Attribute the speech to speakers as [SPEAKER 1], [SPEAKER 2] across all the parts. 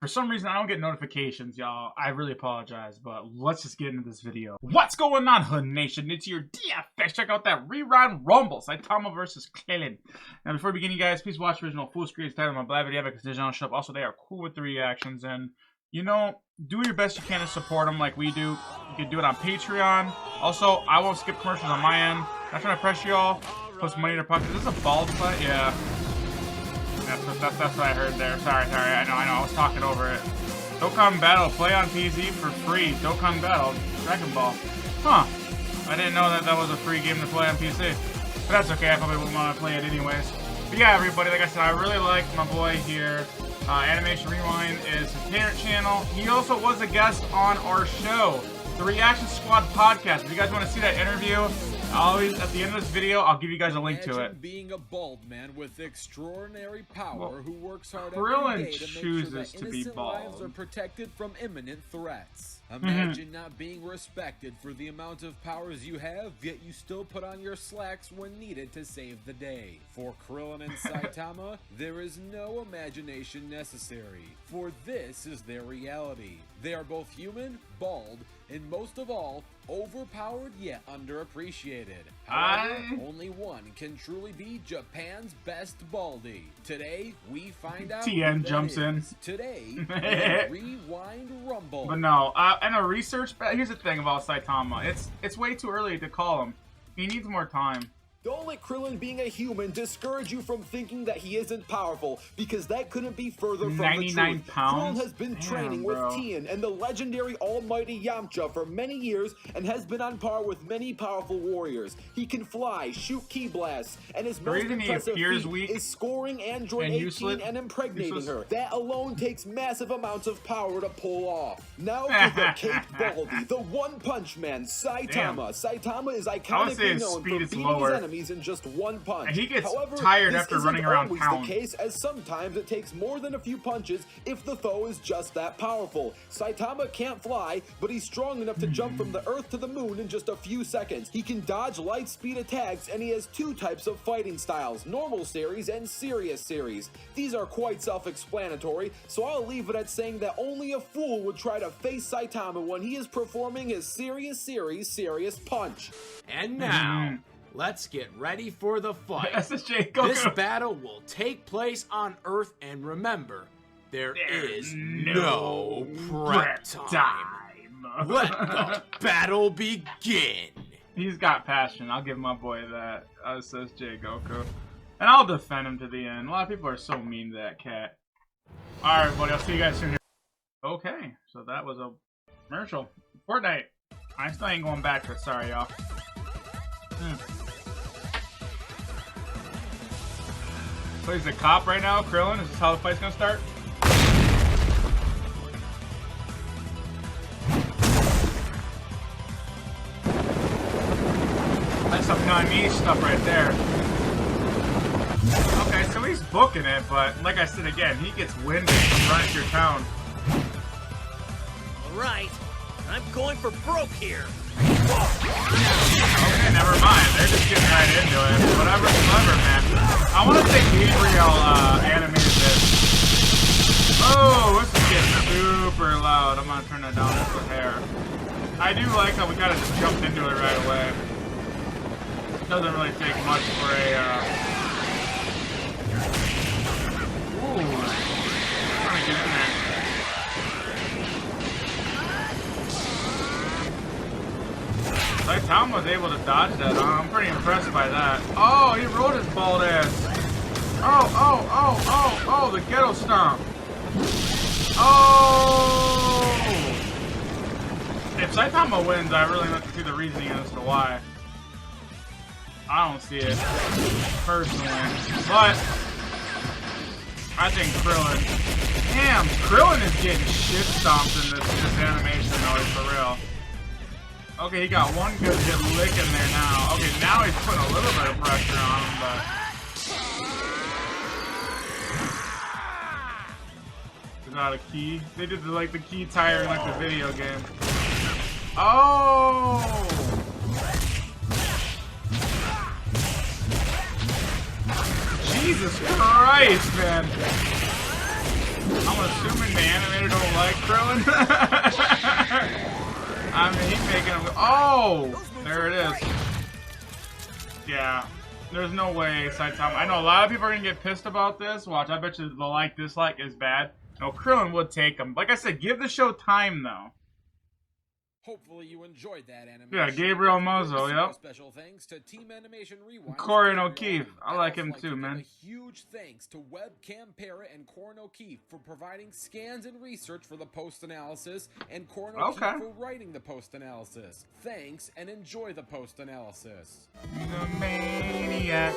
[SPEAKER 1] For some reason, I don't get notifications, y'all. I really apologize, but let's just get into this video. What's going on, Hood Nation? It's your DFX. Check out that rerun Rumble, SAITAMA versus KRILLIN. Now, before we begin, you guys, please watch the original full screen title on my NidgeDFX digital shop. Also, they are cool with the reactions, and, you know, do your best you can to support them like we do. You can do it on Patreon. Also, I won't skip commercials on my end. Not trying to pressure y'all. Put some money in their pocket. Is this a bald fight? Yeah. That's what I heard there. Sorry. I know. I was talking over it. Dokkan Battle. Play on PC for free. Dokkan Battle. Dragon Ball. Huh. I didn't know that was a free game to play on PC. But that's okay. I probably wouldn't want to play it anyways. But yeah, everybody. Like I said, I really like my boy here. Animation Rewind is his parent channel. He also was a guest on our show, the Reaction Squad podcast. If you guys want to see that interview, always at the end of this video, I'll give you guys a link to it.
[SPEAKER 2] Being a bald man with extraordinary power who works hard
[SPEAKER 1] KRILLIN
[SPEAKER 2] every day to
[SPEAKER 1] chooses
[SPEAKER 2] make sure that
[SPEAKER 1] to be
[SPEAKER 2] innocent lives
[SPEAKER 1] bald.
[SPEAKER 2] are protected from imminent threats. Imagine not being respected for the amount of powers you have, yet you still put on your slacks when needed to save the day. For KRILLIN and SAITAMA, there is no imagination necessary, for this is their reality. They are both human, bald, and most of all, overpowered yet underappreciated. However, only one can truly be Japan's best baldy. Today, we find out
[SPEAKER 1] TN jumps in.
[SPEAKER 2] Today, Rewind Rumble.
[SPEAKER 1] But no, and a research. Here's the thing about SAITAMA. It's way too early to call him. He needs more time.
[SPEAKER 3] Don't let KRILLIN being a human discourage you from thinking that he isn't powerful, because that couldn't be further from the
[SPEAKER 1] 99
[SPEAKER 3] truth.
[SPEAKER 1] pounds?
[SPEAKER 3] KRILLIN has been training with Tien and the legendary almighty Yamcha for many years and has been on par with many powerful warriors. He can fly, shoot ki blasts, and his most impressive feat is scoring Android 18 and impregnating her. That alone takes massive amounts of power to pull off. Now for the Caped Baldy, the One Punch Man, SAITAMA. SAITAMA is iconically known for beating his enemies in just one punch.
[SPEAKER 1] And he gets
[SPEAKER 3] However,
[SPEAKER 1] tired after running around town.
[SPEAKER 3] The case, as sometimes it takes more than a few punches if the foe is just that powerful. SAITAMA can't fly, but he's strong enough to jump from the earth to the moon in just a few seconds. He can dodge light speed attacks, and he has two types of fighting styles, normal series and serious series. These are quite self-explanatory, so I'll leave it at saying that only a fool would try to face SAITAMA when he is performing his serious series serious punch.
[SPEAKER 4] And now, let's get ready for the fight.
[SPEAKER 1] SSJ,
[SPEAKER 4] this battle will take place on Earth, and remember, there is no prep time. Let the battle begin.
[SPEAKER 1] He's got passion. I'll give my boy that. SSJ Goku. And I'll defend him to the end. A lot of people are so mean to that cat. Alright, everybody. I'll see you guys soon here. Okay, so that was a commercial. Fortnite. I still ain't going back to it. Sorry, y'all. So he's a cop right now, KRILLIN? Is this how the fight's gonna start? That's some Nidge stuff right there. Okay, so he's booking it, but like I said again, he gets winded from running through town.
[SPEAKER 5] Alright, I'm going for broke here.
[SPEAKER 1] Okay, never mind. They're just getting right into it. Whatever's clever, man. I want to say Gabriel animated this. Oh, this is getting super loud. I'm gonna turn that down just a hair. I do like how we kind of just jumped into it right away. Doesn't really take much for a ooh, trying to get in there. SAITAMA was able to dodge that. I'm pretty impressed by that. Oh, he rode his bald ass. Oh, the ghetto stomp. Oh! If SAITAMA wins, I really want to see the reasoning as to why. I don't see it, personally. But, I think KRILLIN. Damn, KRILLIN is getting shit stomped in this animation noise, for real. Okay, he got one good hit lick in there now. Okay, now he's putting a little bit of pressure on him, but... Is that a key? They did like the key tire in like the video game. Oh! Jesus Christ, man! I'm assuming the animator don't like Krillin. I mean, he's making him. Oh, there it is. Yeah, there's no way Saitama. I know a lot of people are gonna get pissed about this. Watch, I bet you the dislike is bad. No, Krillin would take him. Like I said, give the show time though.
[SPEAKER 2] Hopefully you enjoyed that animation.
[SPEAKER 1] Yeah, Gabriel Muzzo, yep.
[SPEAKER 2] Special thanks to Team Animation Rewind.
[SPEAKER 1] Corin O'Keefe. I like him too, man.
[SPEAKER 2] A huge thanks to Webcam Parrot and Corin O'Keefe for providing scans and research for the post-analysis, and Corin O'Keefe for writing the post-analysis. Thanks, and enjoy the post-analysis.
[SPEAKER 1] The maniac.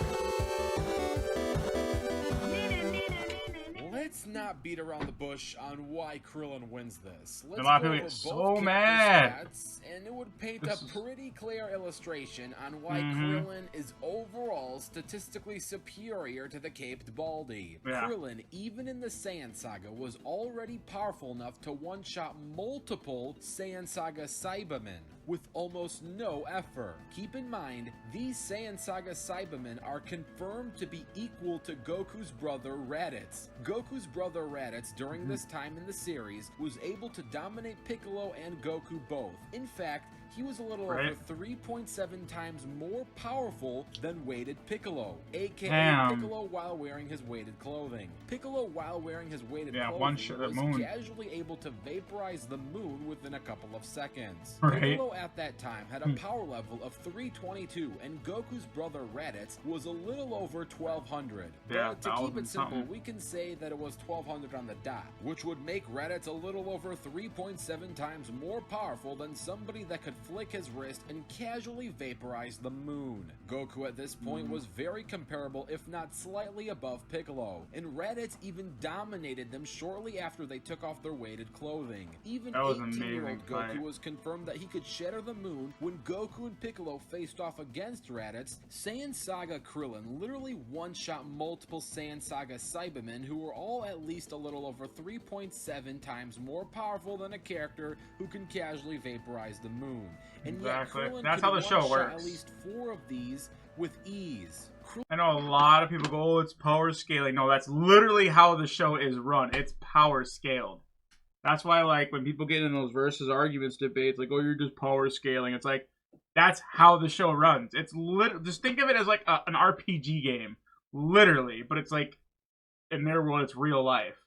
[SPEAKER 2] Let's not beat around the bush on why Krillin wins this. Let's
[SPEAKER 1] a lot of people
[SPEAKER 2] go
[SPEAKER 1] get
[SPEAKER 2] over
[SPEAKER 1] so mad.
[SPEAKER 2] Stats, and it would paint a pretty clear illustration on why Krillin is overall statistically superior to the Caped Baldy.
[SPEAKER 1] Yeah.
[SPEAKER 2] Krillin, even in the Saiyan Saga, was already powerful enough to one-shot multiple Saiyan Saga Cybermen with almost no effort. Keep in mind, these Saiyan Saga Cybermen are confirmed to be equal to Goku's brother Raditz. Goku's brother Raditz, during this time in the series, was able to dominate Piccolo and Goku both. In fact, he was a little over 3.7 times more powerful than weighted Piccolo, aka Piccolo while wearing his weighted clothing. Piccolo while wearing his weighted clothing was casually able to vaporize the moon within a couple of seconds. Piccolo at that time had a power level of 322, and Goku's brother Raditz was a little over 1200. But to keep it simple, we can say that it was 1200 on the dot, which would make Raditz a little over 3.7 times more powerful than somebody that could flick his wrist and casually vaporize the moon. Goku at this point was very comparable, if not slightly above Piccolo, and Raditz even dominated them shortly after they took off their weighted clothing. Even 18-year-old Goku was confirmed that he could shatter the moon when Goku and Piccolo faced off against Raditz. Saiyan Saga Krillin literally one-shot multiple Saiyan Saga Cybermen who were all at least a little over 3.7 times more powerful than a character who can casually vaporize the moon. And yet Krillin
[SPEAKER 1] That's how the show works.
[SPEAKER 2] At least 4 of these with ease.
[SPEAKER 1] I know a lot of people go, oh, it's power scaling. No, that's literally how the show is run. It's power scaled. That's why, like, when people get in those versus arguments debates, like, oh, you're just power scaling. It's like, that's how the show runs. It's just think of it as like an RPG game, literally. But it's like, in their world, it's real life.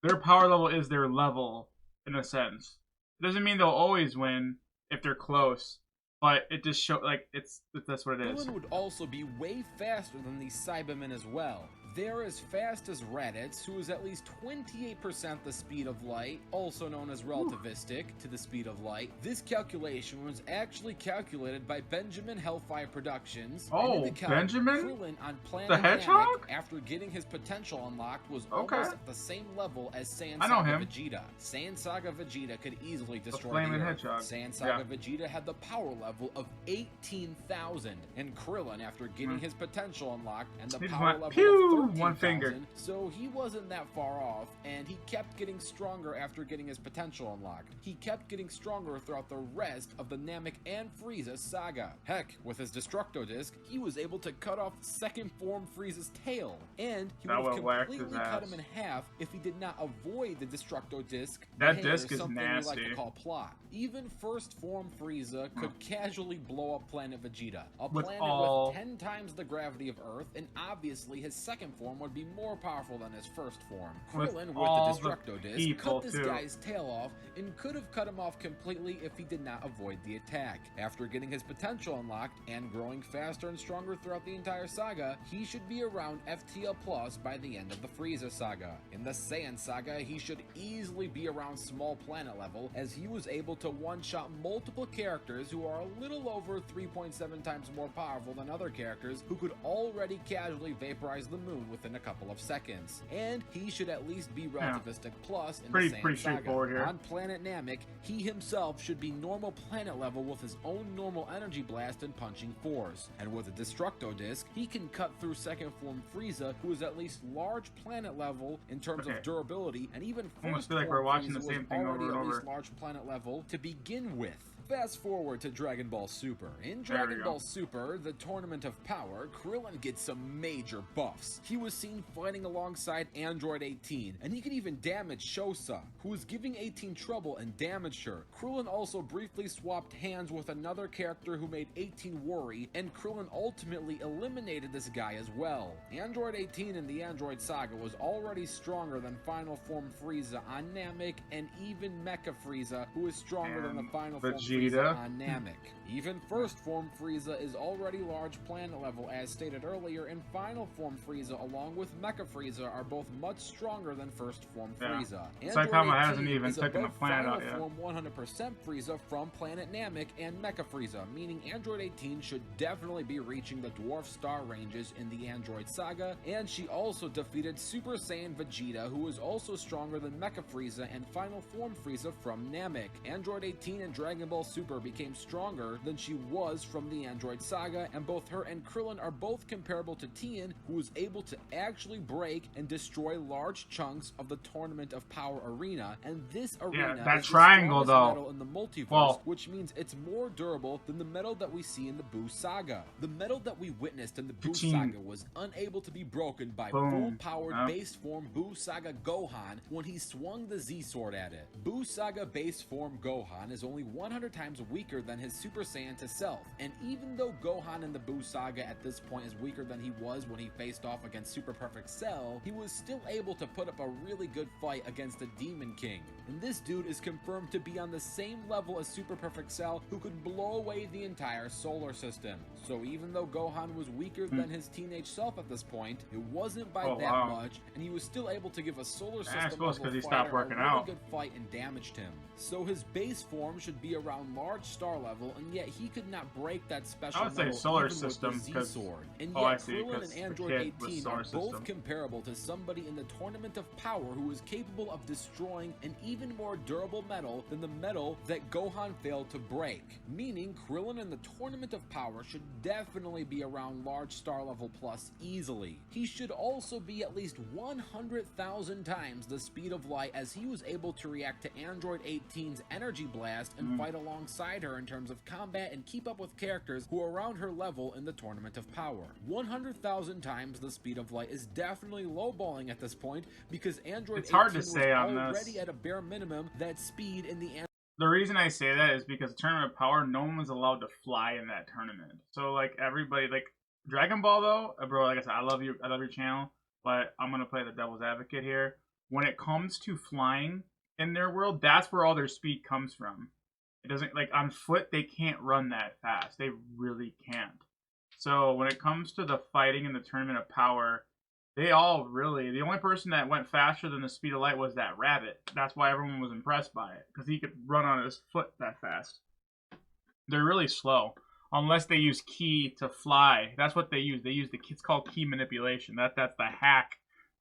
[SPEAKER 1] Their power level is their level, in a sense. It doesn't mean they'll always win if they're close, but it just shows, like, that's what it is.
[SPEAKER 2] Krillin would also be way faster than these Cybermen as well. They're as fast as Raditz, who is at least 28% the speed of light, also known as relativistic to the speed of light. This calculation was actually calculated by Benjamin Hellfire Productions.
[SPEAKER 1] Oh, Benjamin?
[SPEAKER 2] Krillin on Planet
[SPEAKER 1] the Hedgehog?
[SPEAKER 2] Namek, after getting his potential unlocked, was almost at the same level as Saiyan
[SPEAKER 1] I know
[SPEAKER 2] Saga
[SPEAKER 1] him.
[SPEAKER 2] Vegeta. Saiyan Saga Vegeta could easily destroy
[SPEAKER 1] the
[SPEAKER 2] the Earth.
[SPEAKER 1] Hedgehog.
[SPEAKER 2] Saiyan Saga Vegeta had the power level of 18,000, and Krillin, after getting his potential unlocked, and the power level of 13,000,
[SPEAKER 1] one finger.
[SPEAKER 2] So he wasn't that far off, and he kept getting stronger after getting his potential unlocked. He kept getting stronger throughout the rest of the Namek and Frieza saga. Heck, with his Destructo Disc, he was able to cut off second form Frieza's tail, and he would have completely cut him in half if he did not avoid the Destructo Disc.
[SPEAKER 1] That disc is
[SPEAKER 2] something
[SPEAKER 1] nasty.
[SPEAKER 2] we like to call plot. Even first form Frieza could casually blow up planet Vegeta, a planet with 10 times the gravity of Earth, and obviously his second form would be more powerful than his first form. Krillin, with the Destructo Disc, cut this guy's tail off and could have cut him off completely if he did not avoid the attack. After getting his potential unlocked and growing faster and stronger throughout the entire saga, he should be around FTL Plus by the end of the Frieza saga. In the Saiyan saga, he should easily be around small planet level, as he was able to one-shot multiple characters who are a little over 3.7 times more powerful than other characters who could already casually vaporize the moon within a couple of seconds. And he should at least be relativistic plus in the Saiyan saga.
[SPEAKER 1] Here.
[SPEAKER 2] On planet Namek, he himself should be normal planet level with his own normal energy blast and punching force. And with a Destructo Disc, he can cut through second form Frieza, who is at least large planet level in terms of durability, and even first
[SPEAKER 1] almost feel like we're watching the
[SPEAKER 2] Frieza
[SPEAKER 1] same thing over and
[SPEAKER 2] at
[SPEAKER 1] over.
[SPEAKER 2] least large planet level to begin with. fast forward to Dragon Ball Super. In Dragon Ball Super, the Tournament of Power, Krillin gets some major buffs. He was seen fighting alongside Android 18, and he could even damage Shosa, who was giving 18 trouble and damaged her. Krillin also briefly swapped hands with another character who made 18 worry, and Krillin ultimately eliminated this guy as well. Android 18 in the Android Saga was already stronger than Final Form Frieza on Namek, and even Mecha Frieza, who is stronger than the Final Form Frieza on Namek. Even First Form Frieza is already large planet level, as stated earlier, and Final Form Frieza along with Mecha Frieza are both much stronger than First Form Frieza.
[SPEAKER 1] SAITAMA hasn't even taken the planet out yet.
[SPEAKER 2] Form 100% Frieza from planet Namek and Mecha Frieza, meaning Android 18 should definitely be reaching the Dwarf Star ranges in the Android Saga, and she also defeated Super Saiyan Vegeta, who is also stronger than Mecha Frieza and Final Form Frieza from Namek. Android 18 in Dragon Ball Super became stronger than she was from the Android Saga, and both her and Krillin are both comparable to Tien, who was able to actually break and destroy large chunks of the Tournament of Power arena, and this arena
[SPEAKER 1] that
[SPEAKER 2] is
[SPEAKER 1] triangle
[SPEAKER 2] the
[SPEAKER 1] though
[SPEAKER 2] metal in the multiverse, which means it's more durable than the metal that we see in the Buu Saga. The metal that we witnessed in the Buu Saga was unable to be broken by full-powered base form Buu Saga Gohan when he swung the Z-Sword at it. Buu Saga base form Gohan is only 100 times weaker than his Super Saiyan to self, and even though Gohan in the Buu Saga at this point is weaker than he was when he faced off against Super Perfect Cell, he was still able to put up a really good fight against a Demon King. And this dude is confirmed to be on the same level as Super Perfect Cell, who could blow away the entire solar system. So even though Gohan was weaker than his teenage self at this point, it wasn't by that much, and he was still able to give a solar system level fighter a really good fight and damaged him. So his base form should be around large star level, and yet he could not break that special metal
[SPEAKER 1] solar
[SPEAKER 2] even
[SPEAKER 1] system
[SPEAKER 2] with the Z-Sword. And yet Krillin and Android 18 are both comparable to somebody in the Tournament of Power who is capable of destroying an even more durable metal than the metal that Gohan failed to break. Meaning Krillin in the Tournament of Power should definitely be around large star level plus easily. He should also be at least 100,000 times the speed of light, as he was able to react to Android 18's energy blast and fight alongside her in terms of combat and keep up with characters who are around her level in the Tournament of Power. 100,000 times the speed of light is definitely lowballing at this point, because Android 18 was already at a bare minimum that speed in the
[SPEAKER 1] The reason I say that is because Tournament of Power, no one was allowed to fly in that tournament. So like everybody, like Dragon Ball though, bro, like I said, I love your channel, but I'm gonna play the devil's advocate here. When it comes to flying in their world, that's where all their speed comes from. It doesn't, like on foot, they can't run that fast. They really can't. So when it comes to the fighting in the Tournament of Power, they all really, the only person that went faster than the speed of light was that rabbit. That's why everyone was impressed by it, because he could run on his foot that fast. They're really slow, unless they use ki to fly. That's what they use. They use it's called ki manipulation. That's the hack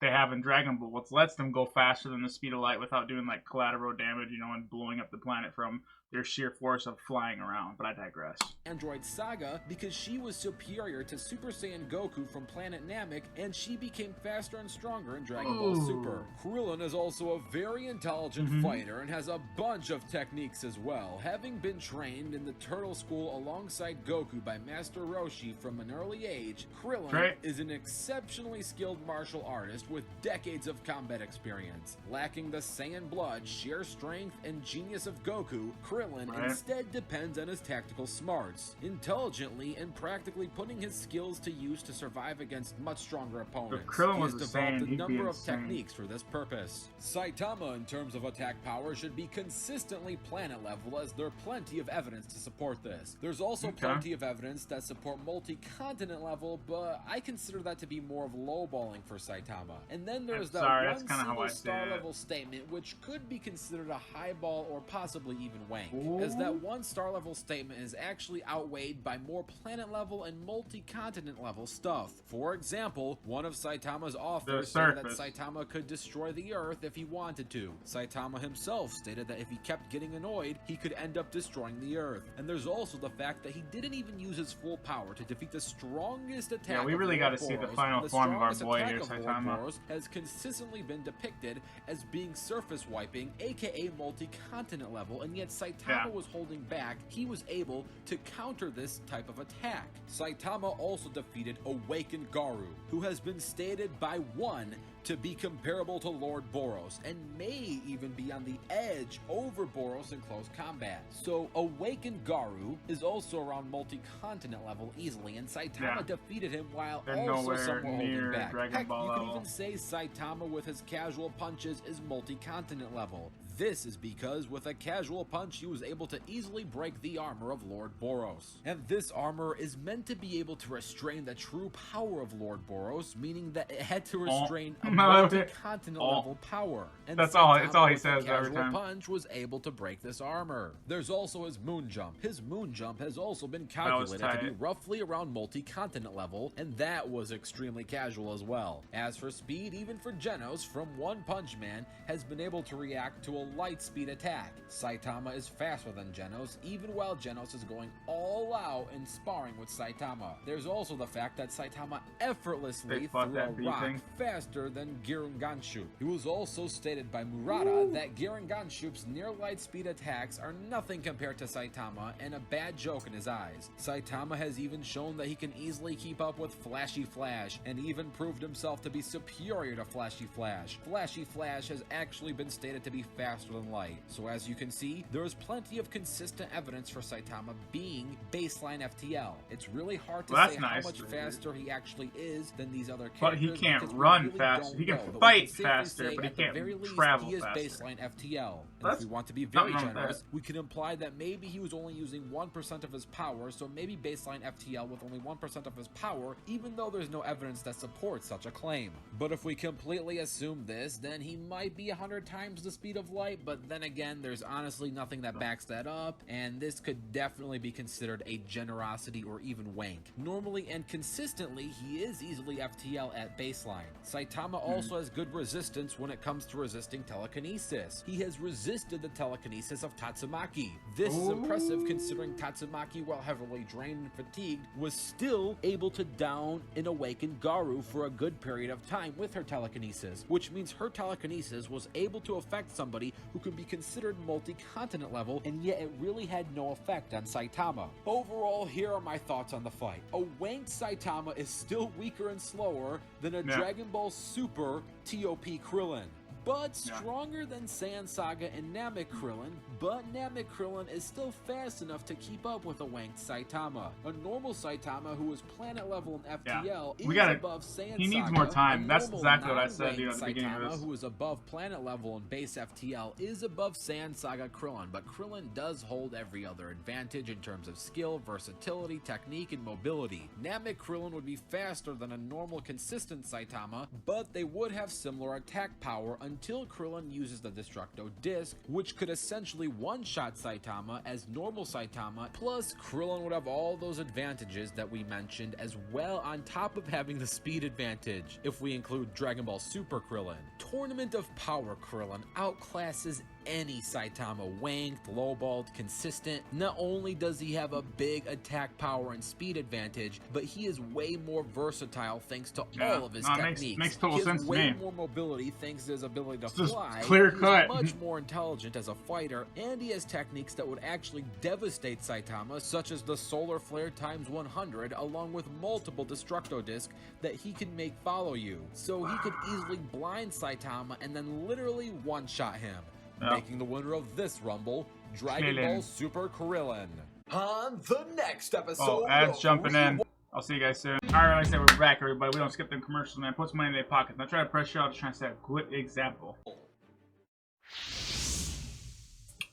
[SPEAKER 1] they have in Dragon Ball, which lets them go faster than the speed of light without doing like collateral damage, you know, and blowing up the planet from their sheer force of flying around. But I digress.
[SPEAKER 2] Android Saga, because she was superior to Super Saiyan Goku from planet Namek, and she became faster and stronger in Dragon Ball Super. Krillin is also a very intelligent fighter and has a bunch of techniques as well, having been trained in the Turtle School alongside Goku by Master Roshi from an early age. Krillin is an exceptionally skilled martial artist with decades of combat experience. Lacking the Saiyan blood, sheer strength, and genius of Goku, Krillin instead depends on his tactical smarts, intelligently and practically putting his skills to use to survive against much stronger opponents. He has developed a number of techniques for this purpose. Saitama, in terms of attack power, should be consistently planet level, as there are plenty of evidence to support this. There's also plenty of evidence that support multi-continent level, but I consider that to be more of lowballing for Saitama. And then there's that one single star level statement, which could be considered a highball or possibly even wank, as that one star level statement is actually outweighed by more planet level and multi-continent level stuff. For example, one of Saitama's authors said that Saitama could destroy the Earth if he wanted to. Saitama himself stated that if he kept getting annoyed, he could end up destroying the Earth. And there's also the fact that he didn't even use his full power to defeat the strongest attack.
[SPEAKER 1] Yeah, we really got to see the final form of our boy here, Saitama.
[SPEAKER 2] Has consistently been depicted as being surface wiping, aka multi-continent level, and yet Saitama Saitama was holding back, he was able to counter this type of attack. Saitama also defeated Awakened Garu, who has been stated by one to be comparable to Lord Boros, and may even be on the edge over Boros in close combat. So Awakened Garu is also around multi-continent level easily, and Saitama defeated him while also somewhat holding back. Heck, you could even say Saitama with his casual punches is multi-continent level. This is because with a casual punch he was able to easily break the armor of Lord Boros. And this armor is meant to be able to restrain the true power of Lord Boros, meaning that it had to restrain a multi-continent level power. And
[SPEAKER 1] that's all he says every time.
[SPEAKER 2] Punch was able to break this armor. There's also his moon jump. His moon jump has also been calculated to be roughly around multi-continent level, and that was extremely casual as well. As for speed, even for Genos, from One Punch Man has been able to react to a light speed attack. Saitama is faster than Genos, even while Genos is going all out and sparring with Saitama. There's also the fact that Saitama effortlessly threw a rock faster than Giranganshu. It was also stated by Murata that Giranganshup's near light speed attacks are nothing compared to Saitama, and a bad joke in his eyes. Saitama has even shown that he can easily keep up with Flashy Flash, and even proved himself to be superior to Flashy Flash. Flashy Flash has actually been stated to be faster than light. So as you can see, there is plenty of consistent evidence for Saitama being baseline FTL. It's really hard to say how much faster he actually is than these other characters.
[SPEAKER 1] But he can't run fast. He can fight faster, but he can't travel faster.
[SPEAKER 2] He is baseline FTL. And if we want to be very generous, we can imply that maybe he was only using 1% of his power, so maybe baseline FTL with only 1% of his power, even though there's no evidence that supports such a claim. But if we completely assume this, then he might be 100 times the speed of light, but then again, there's honestly nothing that backs that up, and this could definitely be considered a generosity or even wank. Normally and consistently, he is easily FTL at baseline. Saitama also has good resistance when it comes to resisting telekinesis. He has resisted the telekinesis of Tatsumaki. This is impressive considering Tatsumaki, while heavily drained and fatigued, was still able to down an Awakened Garu for a good period of time with her telekinesis, which means her telekinesis was able to affect somebody who could be considered multi-continent level, and yet it really had no effect on Saitama. Overall, here are my thoughts on the fight. A wanked Saitama is still weaker and slower than a Dragon Ball Super TOP Krillin, but stronger than Saiyan Saga and Namek Krillin, but Namek Krillin is still fast enough to keep up with a wanked Saitama. A normal Saitama who is planet level in FTL is above Saiyan Saga.
[SPEAKER 1] He needs more time. That's exactly what I said at the beginning of this.
[SPEAKER 2] Who is above planet level in base FTL is above Saiyan Saga Krillin, but Krillin does hold every other advantage in terms of skill, versatility, technique, and mobility. Namek Krillin would be faster than a normal consistent Saitama, but they would have similar attack power until Krillin uses the Destructo Disc, which could essentially one-shot Saitama as normal Saitama, plus Krillin would have all those advantages that we mentioned as well, on top of having the speed advantage, if we include Dragon Ball Super Krillin. Tournament of Power Krillin outclasses any Saitama, wanked, lowballed, consistent. Not only does he have a big attack power and speed advantage, but he is way more versatile thanks to all of his techniques.
[SPEAKER 1] Makes total sense to me.
[SPEAKER 2] He has way more mobility thanks to his ability to fly.
[SPEAKER 1] Clear cut.
[SPEAKER 2] He's much more intelligent as a fighter, and he has techniques that would actually devastate Saitama, such as the Solar Flare times 100, along with multiple Destructo Disc that he can make follow you. So he could easily blind Saitama and then literally one-shot him. Making the winner of this Rumble, Dragon Ball Super Krillin.
[SPEAKER 3] On the next episode.
[SPEAKER 1] Ads jumping in. I'll see you guys soon. Alright, like I said, we're back, everybody. We don't skip them commercials, man. Put some money in their pockets. Now try to press you out, just trying to set a good example.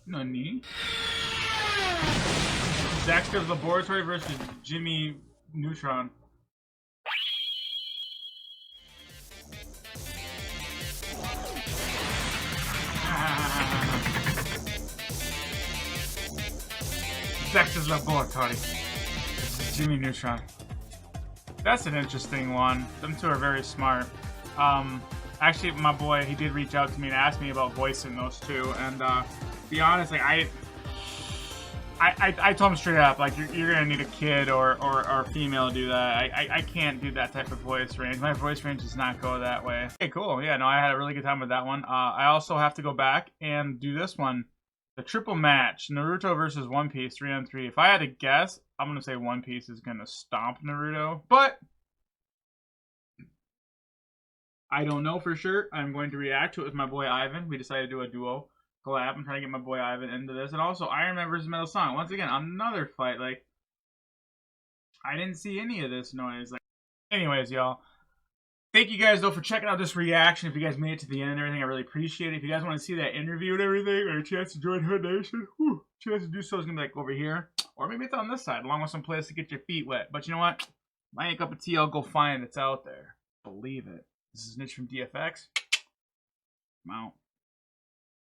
[SPEAKER 1] Nani? Dexter's Laboratory versus Jimmy Neutron. Dexter's Laboratory. Jimmy Neutron. That's an interesting one. Them two are very smart. Actually, my boy, he did reach out to me and ask me about voicing those two. And to be honest, like I told him straight up, like you're gonna need a kid or a female to do that. I can't do that type of voice range. My voice range does not go that way. Okay, cool. Yeah, no, I had a really good time with that one. I also have to go back and do this one. The triple match, Naruto versus One Piece, 3-on-3. If I had to guess, I'm going to say One Piece is going to stomp Naruto. But I don't know for sure. I'm going to react to it with my boy Ivan. We decided to do a duo collab. I'm trying to get my boy Ivan into this. And also Iron Man versus Metal Song. Once again, another fight. Like, I didn't see any of this noise. Like, anyways, y'all. Thank you guys, though, for checking out this reaction. If you guys made it to the end and everything, I really appreciate it. If you guys want to see that interview and everything, or a chance to join Hood Nation, chance to do so is going to be like over here. Or maybe it's on this side, along with some place to get your feet wet. But you know what? My cup of tea, I'll go find it. It's out there. Believe it. This is Nidge from DFX. I'm out.